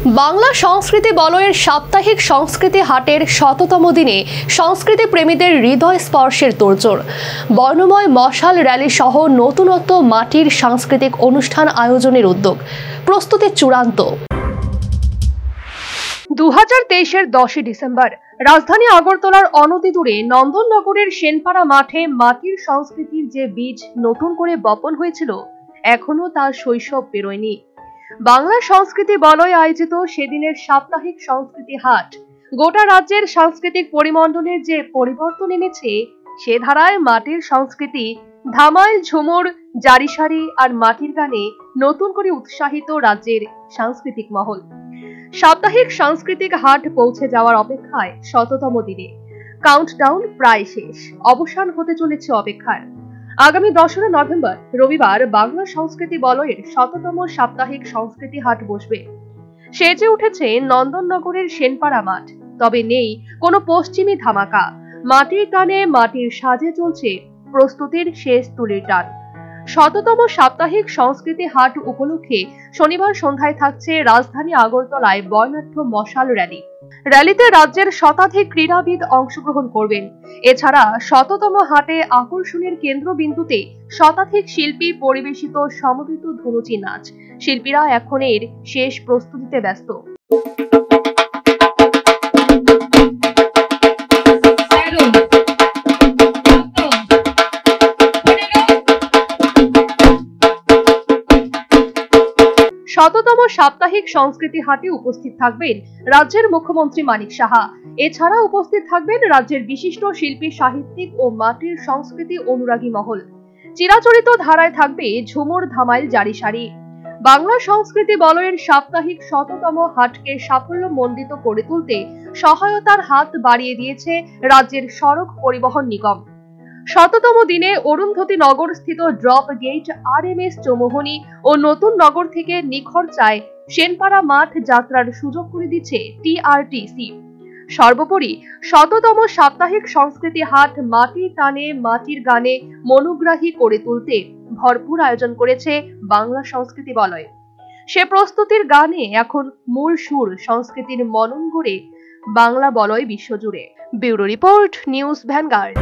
বাংলা সংস্কৃতি বলয়ের সাপ্তাহিক সংস্কৃতি হাটের ১০০তম দিনে সংস্কৃতি প্রেমীদের হৃদয় স্পর্শের তোড়জোড়। বর্ণময় মশাল র্যালি সহ নতুনত্ব মাটির সাংস্কৃতিক অনুষ্ঠান আয়োজনের উদ্যোগ, প্রস্তুতি চূড়ান্ত। 2023-এর 10 ডিসেম্বর রাজধানী আগরতলার অনতি দূরে নন্দননগরের সেনপাড়া মাঠে মাটির সংস্কৃতির যে বীজ নতুন করে বপন হয়েছিল, এখনো তার শৈশব পেরোয়নি। বাংলা সংস্কৃতি বলয় আয়োজিত সেদিনের সাপ্তাহিক সংস্কৃতি হাট গোটা রাজ্যের সাংস্কৃতিক পরিমণ্ডলের যে পরিবর্তন এনেছে, সে ধারায় মাটির সংস্কৃতি, ধামাইল, ঝুমুর, জারিসারি আর মাটির গানে নতুন করে উৎসাহিত রাজ্যের সাংস্কৃতিক মহল। সাপ্তাহিক সাংস্কৃতিক হাট পৌঁছে যাওয়ার অপেক্ষায় ১০০তম দিনে কাউন্টডাউন প্রায় শেষ, অবসান হতে চলেছে অপেক্ষার। আগামী 10 নভেম্বর রবিবার বাংলা সংস্কৃতি বলয়ের ১০০তম সাপ্তাহিক সংস্কৃতি হাট বসবে। সেজে উঠেছে নন্দননগরের সেনপাড়া মাঠ, তবে নেই কোনো পশ্চিমী ধামাকা। মাটির টানে, মাটির সাজে চলছে প্রস্তুতির শেষ তুলির টান। ১০০তম সাপ্তাহিক সংস্কৃতি হাট উপলক্ষে শনিবার সন্ধ্যায় থাকছে রাজধানী আগরতলায় বর্ণাঢ্য মশাল র্যালি। র্যালিতে রাজ্যের শতাধিক ক্রীড়াবিদ অংশগ্রহণ করবেন। এছাড়া ১০০তম হাটে আকর্ষণের কেন্দ্রবিন্দুতে শতাধিক শিল্পী পরিবেশিত সমবেত ধুনুচি নাচ। শিল্পীরা এখন এর শেষ প্রস্তুতিতে ব্যস্ত। শততম সাপ্তাহিক সংস্কৃতি হাটে উপস্থিত থাকবেন রাজ্যের মুখ্যমন্ত্রী মানিক সাহা। এছাড়া উপস্থিত থাকবেন রাজ্যের বিশিষ্ট শিল্পী, সাহিত্যিক ও মাটির সংস্কৃতি অনুরাগী মহল। চিরাচরিত ধারায় থাকবে ঝুমুর, ধামাইল, জারিসারি। বাংলা সংস্কৃতি বলয়ের সাপ্তাহিক ১০০তম হাটকে সাফল্যমণ্ডিত করে তুলতে সহায়তার হাত বাড়িয়ে দিয়েছে রাজ্যের সড়ক পরিবহন নিগম। ১০০তম দিনে অরুন্ধতী নগর স্থিত ড্রপ গেট, RMS চৌমুহনী ও নতুন নগর থেকে নিখরচায় সেনপাড়া মাঠ যাত্রার সুযোগ করে দিচ্ছে TRTC। সর্বোপরি ১০০তম সাপ্তাহিক সংস্কৃতি হাট মাটির টানে, মাটির গানে মনোগ্রাহী করে তুলতে ভরপুর আয়োজন করেছে বাংলা সংস্কৃতি বলয়। সে প্রস্তুতির গানে এখন মূল সুর, সংস্কৃতির মনন গড়ে বাংলা বলয় বিশ্বজুড়ে। Bureau report, news vanguard.